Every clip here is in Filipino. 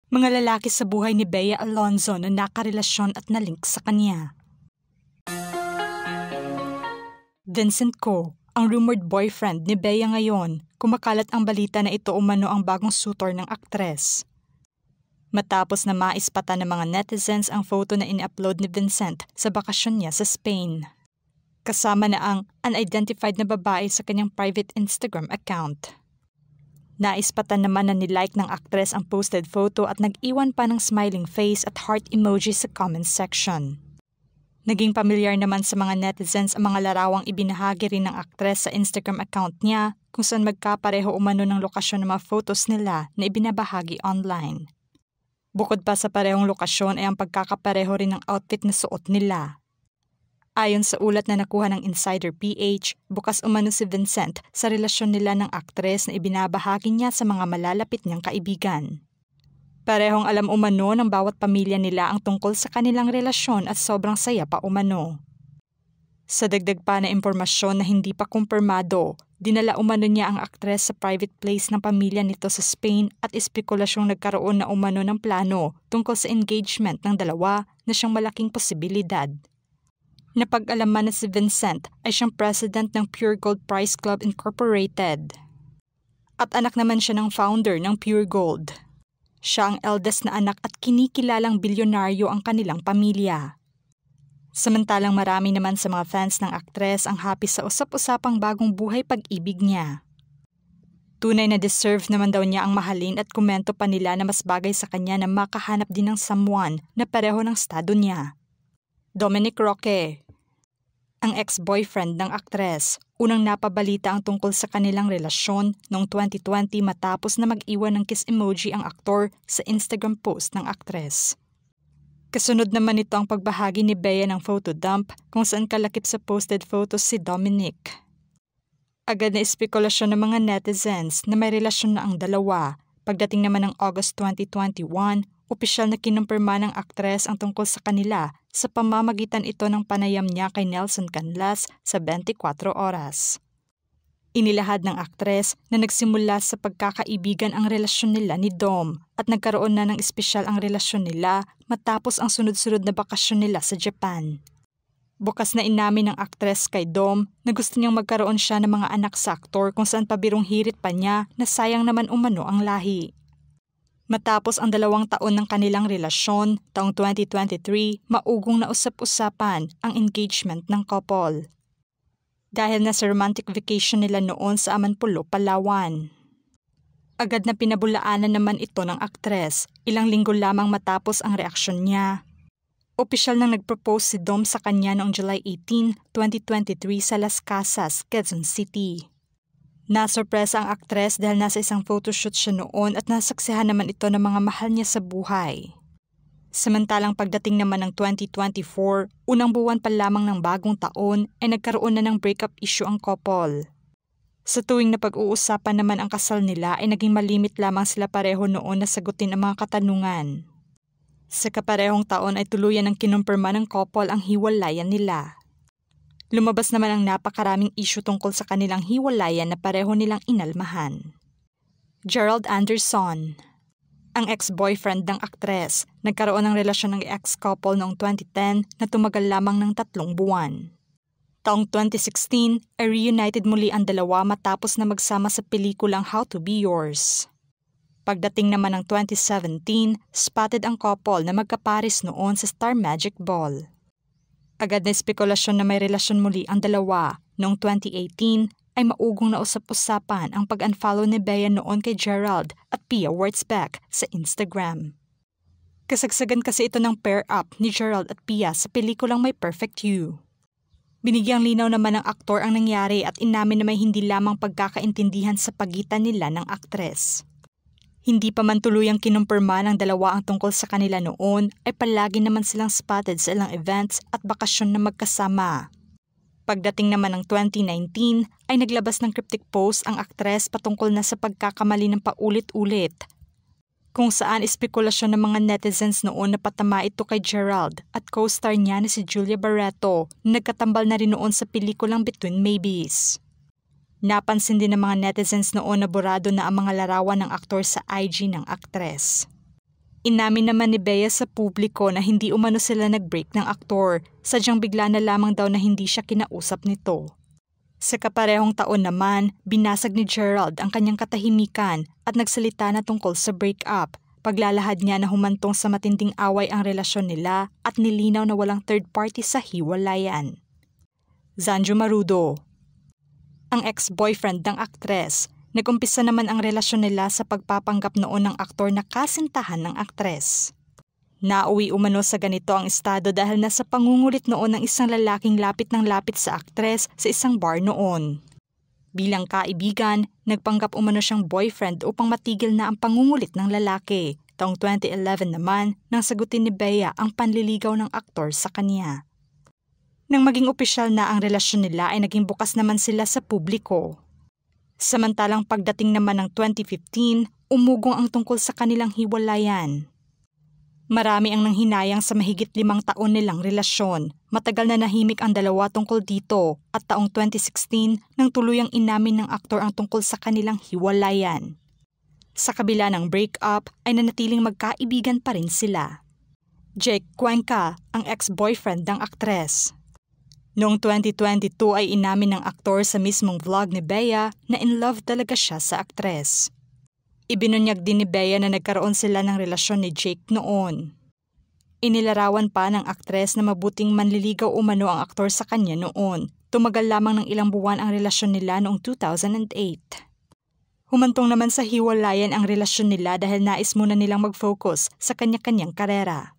Mga lalaki sa buhay ni Bea Alonzo na nakarelasyon at nalink sa kanya. Vincent Ko, ang rumored boyfriend ni Bea ngayon, kumakalat ang balita na ito umano ang bagong suitor ng aktres. Matapos na maispatan ng mga netizens ang photo na in-upload ni Vincent sa bakasyon niya sa Spain. Kasama na ang unidentified na babae sa kanyang private Instagram account. Naispatan naman na nilike ng aktres ang posted photo at nag-iwan pa ng smiling face at heart emoji sa comment section. Naging pamilyar naman sa mga netizens ang mga larawang ibinahagi rin ng aktres sa Instagram account niya kung saan magkapareho umano ng lokasyon ng mga photos nila na ibinabahagi online. Bukod pa sa parehong lokasyon ay ang pagkakapareho rin ng outfit na suot nila. Ayon sa ulat na nakuha ng Insider PH, bukas umano si Vincent sa relasyon nila ng aktres na ibinabahagi niya sa mga malalapit niyang kaibigan. Parehong alam umano ng bawat pamilya nila ang tungkol sa kanilang relasyon at sobrang saya pa umano. Sa dagdag pa na impormasyon na hindi pa kumpirmado, dinala umano niya ang aktres sa private place ng pamilya nito sa Spain at espekulasyong nagkaroon na umano ng plano tungkol sa engagement ng dalawa na siyang malaking posibilidad. Napag-alaman na si Vincent ay siyang president ng Pure Gold Prize Club Incorporated. At anak naman siya ng founder ng Pure Gold. Siya ang eldest na anak at kinikilalang bilyonaryo ang kanilang pamilya. Samantalang marami naman sa mga fans ng aktres ang happy sa usap-usapang bagong buhay pag-ibig niya. Tunay na deserve naman daw niya ang mahalin at komento pa nila na mas bagay sa kanya na makahanap din ng someone na pareho ng estado niya. Dominic Roque, ang ex-boyfriend ng aktres, unang napabalita ang tungkol sa kanilang relasyon noong 2020 matapos na mag-iwan ng kiss emoji ang aktor sa Instagram post ng aktres. Kasunod naman nito ang pagbahagi ni Bea ng photo dump kung saan kalakip sa posted photos si Dominic. Agad na espekulasyon ng mga netizens na may relasyon na ang dalawa. Pagdating naman ng August 2021, opisyal na kinumpirma ng aktres ang tungkol sa kanila sa pamamagitan ito ng panayam niya kay Nelson Canlas sa 24 oras. Inilahad ng aktres na nagsimula sa pagkakaibigan ang relasyon nila ni Dom at nagkaroon na ng espesyal ang relasyon nila matapos ang sunod-sunod na bakasyon nila sa Japan. Bukas na inamin ng aktres kay Dom na gusto niyang magkaroon siya ng mga anak sa aktor kung saan pabirong hirit pa niya na sayang naman umano ang lahi. Matapos ang 2 taon ng kanilang relasyon, taong 2023, maugong na usap-usapan ang engagement ng couple. Dahil na sa romantic vacation nila noon sa Amanpulo, Palawan. Agad na pinabulaanan naman ito ng aktres, ilang linggo lamang matapos ang reaksyon niya. Opisyal nang nag-propose si Dom sa kanya noong July 18, 2023 sa Las Casas, Quezon City. Nasurpresa ang aktres dahil nasa isang photoshoot siya noon at nasaksihan naman ito ng mga mahal niya sa buhay. Samantalang pagdating naman ng 2024, unang buwan pa lamang ng bagong taon ay nagkaroon na ng breakup issue ang couple. Sa tuwing na pag-uusapan naman ang kasal nila ay naging malimit lamang sila pareho noon na sagutin ang mga katanungan. Sa kaparehong taon ay tuluyan ng kinumpirma ng couple ang hiwalayan nila. Lumabas naman ang napakaraming issue tungkol sa kanilang hiwalayan na pareho nilang inalmahan. Gerald Anderson, ang ex-boyfriend ng aktres, nagkaroon ng relasyon ng ex-couple noong 2010 na tumagal lamang ng 3 buwan. Taong 2016 ay reunited muli ang dalawa matapos na magsama sa pelikulang How to Be Yours. Pagdating naman ng 2017, spotted ang couple na magkaparis noon sa Star Magic Ball. Agad na espekulasyon na may relasyon muli ang dalawa. Noong 2018 ay maugong na usap-usapan ang pag-unfollow ni Bea noon kay Gerald at Pia Wurtzbeck sa Instagram. Kasagsagan kasi ito ng pair-up ni Gerald at Pia sa pelikulang My Perfect You. Binigyang linaw naman ng aktor ang nangyari at inamin na may hindi lamang pagkakaintindihan sa pagitan nila ng aktres. Hindi pa man tuluyang kinumpirma ng dalawa ang tungkol sa kanila noon ay palagi naman silang spotted sa ilang events at bakasyon na magkasama. Pagdating naman ng 2019 ay naglabas ng cryptic post ang aktres patungkol na sa pagkakamali ng paulit-ulit. Kung saan espekulasyon ng mga netizens noon na patama ito kay Gerald at co-star niya na si Julia Barreto na nagkatambal na rin noon sa pelikulang Between Maybes. Napansin din ng mga netizens noon na borado na ang mga larawan ng aktor sa IG ng aktres. Inamin naman ni Bea sa publiko na hindi umano sila nag-break ng aktor, sadyang bigla na lamang daw na hindi siya kinausap nito. Sa kaparehong taon naman, binasag ni Gerald ang kanyang katahimikan at nagsalita na tungkol sa breakup. Paglalahad niya na humantong sa matinding away ang relasyon nila at nilinaw na walang third party sa hiwalayan. Zanjo Marudo. Ang ex-boyfriend ng aktres, nag-umpisa naman ang relasyon nila sa pagpapanggap noon ng aktor na kasintahan ng aktres. Nauwi umano sa ganito ang estado dahil nasa pangungulit noon ng isang lalaking lapit ng lapit sa aktres sa isang bar noon. Bilang kaibigan, nagpanggap umano siyang boyfriend upang matigil na ang pangungulit ng lalaki. Taong 2011 naman, nang sagutin ni Bea ang panliligaw ng aktor sa kanya. Nang maging opisyal na ang relasyon nila ay naging bukas naman sila sa publiko. Samantalang pagdating naman ng 2015, umugong ang tungkol sa kanilang hiwalayan. Marami ang nanghinayang sa mahigit 5 taon nilang relasyon. Matagal na nahimik ang dalawa tungkol dito at taong 2016 nang tuluyang inamin ng aktor ang tungkol sa kanilang hiwalayan. Sa kabila ng breakup ay nanatiling magkaibigan pa rin sila. Jake Cuenca, ang ex-boyfriend ng aktres. Noong 2022 ay inamin ng aktor sa mismong vlog ni Bea na in love talaga siya sa aktres. Ibinunyag din ni Bea na nagkaroon sila ng relasyon ni Jake noon. Inilarawan pa ng aktres na mabuting manliligaw umano ang aktor sa kanya noon. Tumagal lamang ng ilang buwan ang relasyon nila noong 2008. Humantong naman sa hiwalayan ang relasyon nila dahil nais muna nilang mag-focus sa kanya-kanyang karera.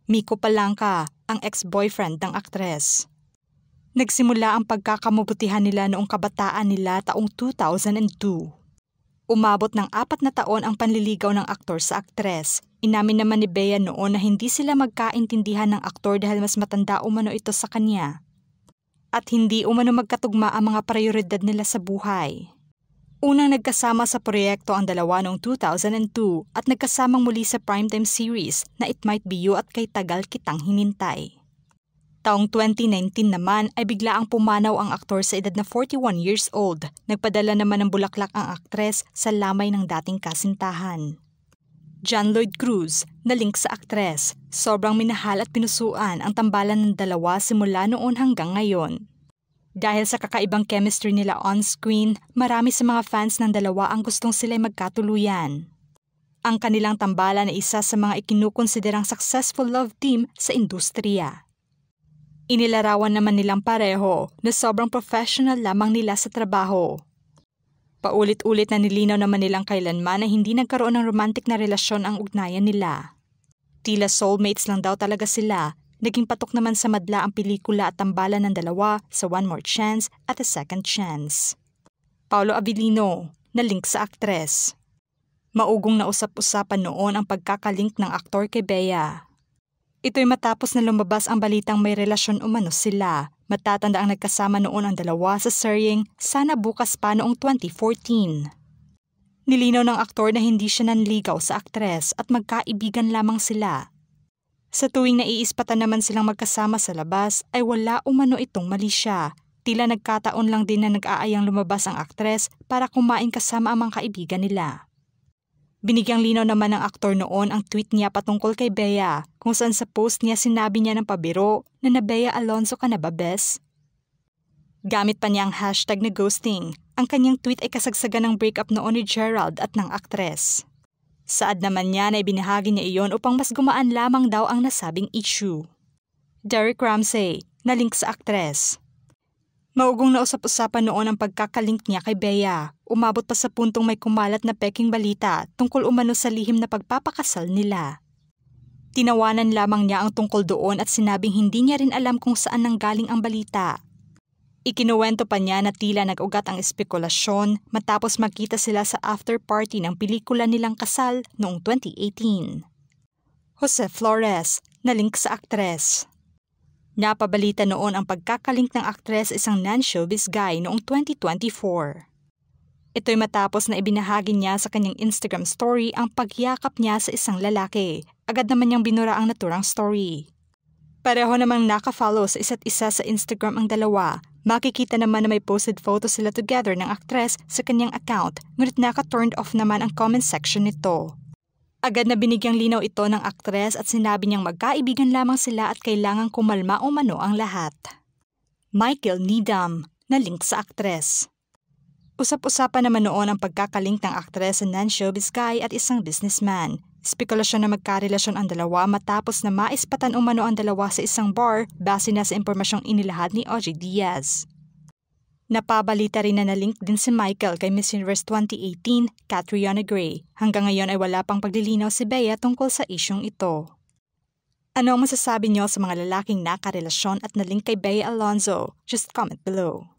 Miko Palanca, ang ex-boyfriend ng aktres. Nagsimula ang pagkakamabutihan nila noong kabataan nila taong 2002. Umabot ng 4 na taon ang panliligaw ng aktor sa aktres. Inamin naman ni Bea noon na hindi sila magkaintindihan ng aktor dahil mas matanda umano ito sa kanya. At hindi umano magkatugma ang mga prioridad nila sa buhay. Unang nagkasama sa proyekto ang dalawa noong 2002 at nagkasamang muli sa primetime series na It Might Be You at Kay Tagal Kitang Hinintay. Taong 2019 naman ay bigla ang pumanaw ang aktor sa edad na 41 years old. Nagpadala naman ng bulaklak ang aktres sa lamay ng dating kasintahan. John Lloyd Cruz, na link sa aktres. Sobrang minahal at pinusuan ang tambalan ng dalawa simula noon hanggang ngayon. Dahil sa kakaibang chemistry nila on-screen, marami sa mga fans ng dalawa ang gustong sila'y magkatuluyan. Ang kanilang tambalan ay isa sa mga ikinukonsiderang successful love team sa industriya. Inilarawan naman nilang pareho na sobrang professional lamang nila sa trabaho. Paulit-ulit na nilinaw naman nilang kailanman na hindi nagkaroon ng romantic na relasyon ang ugnayan nila. Tila soulmates lang daw talaga sila. Naging patok naman sa madla ang pelikula at tambalan ng dalawa sa One More Chance at A Second Chance. Paolo Abilino, na link sa aktres. Maugong na usap-usapan noon ang pagkakalink ng aktor kay Bea. Ito'y matapos na lumabas ang balitang may relasyon umano sila. Matatanda ang nagkasama noon ang dalawa sa seryeng Sana Bukas Pa noong 2014. Nilinaw ng aktor na hindi siya nanligaw sa aktres at magkaibigan lamang sila. Sa tuwing naiispatan naman silang magkasama sa labas ay wala umano itong mali siya. Tila nagkataon lang din na nag-aayang lumabas ang aktres para kumain kasama ang mga kaibigan nila. Binigyang linaw naman ng aktor noon ang tweet niya patungkol kay Bea, kung saan sa post niya sinabi niya ng pabiro na Bea Alonzo ka na ba, bes? Gamit pa niya ang hashtag na ghosting. Ang kanyang tweet ay kasagsagan ng breakup noon ni Gerald at ng aktres. Saad naman niya na ibinahagi niya iyon upang mas gumaan lamang daw ang nasabing issue. Derek Ramsey, na link sa aktres. Maugong na usap-usapan noon ang pagkakalink niya kay Bea. Umabot pa sa puntong may kumalat na peking balita tungkol umano sa lihim na pagpapakasal nila. Tinawanan lamang niya ang tungkol doon at sinabing hindi niya rin alam kung saan nanggaling ang balita. Ikinuwento pa niya na tila nag-ugat ang espekulasyon matapos magkita sila sa after party ng pelikula nilang kasal noong 2018. Jose Flores, na link sa aktres. Napabalita noon ang pagkakalink ng aktres isang non-showbiz guy noong 2024. Ito'y matapos na ibinahagi niya sa kanyang Instagram story ang pagyakap niya sa isang lalaki. Agad naman niyang binura ang naturang story. Pareho namang naka-follow sa isa't isa sa Instagram ang dalawa. Makikita naman na may posted photo sila together ng aktres sa kanyang account, ngunit naka-turned off naman ang comment section nito. Agad na binigyang linaw ito ng aktres at sinabi niyang magkaibigan lamang sila at kailangang kumalma umano ang lahat. Michael Needham, na link sa aktres. Usap-usapan naman noon ang pagkakalink ng aktres sa non-showbiz guy at isang businessman. Spekulasyon na magkarelasyon ang dalawa matapos na maispatan umano ang dalawa sa isang bar base na sa impormasyong inilahad ni OJ Diaz. Napabalita rin na nalink din si Michael kay Miss Universe 2018, Catriona Gray. Hanggang ngayon ay wala pang paglilinaw si Bea tungkol sa isyong ito. Ano ang masasabi niyo sa mga lalaking nakarelasyon at nalink kay Bea Alonzo? Just comment below.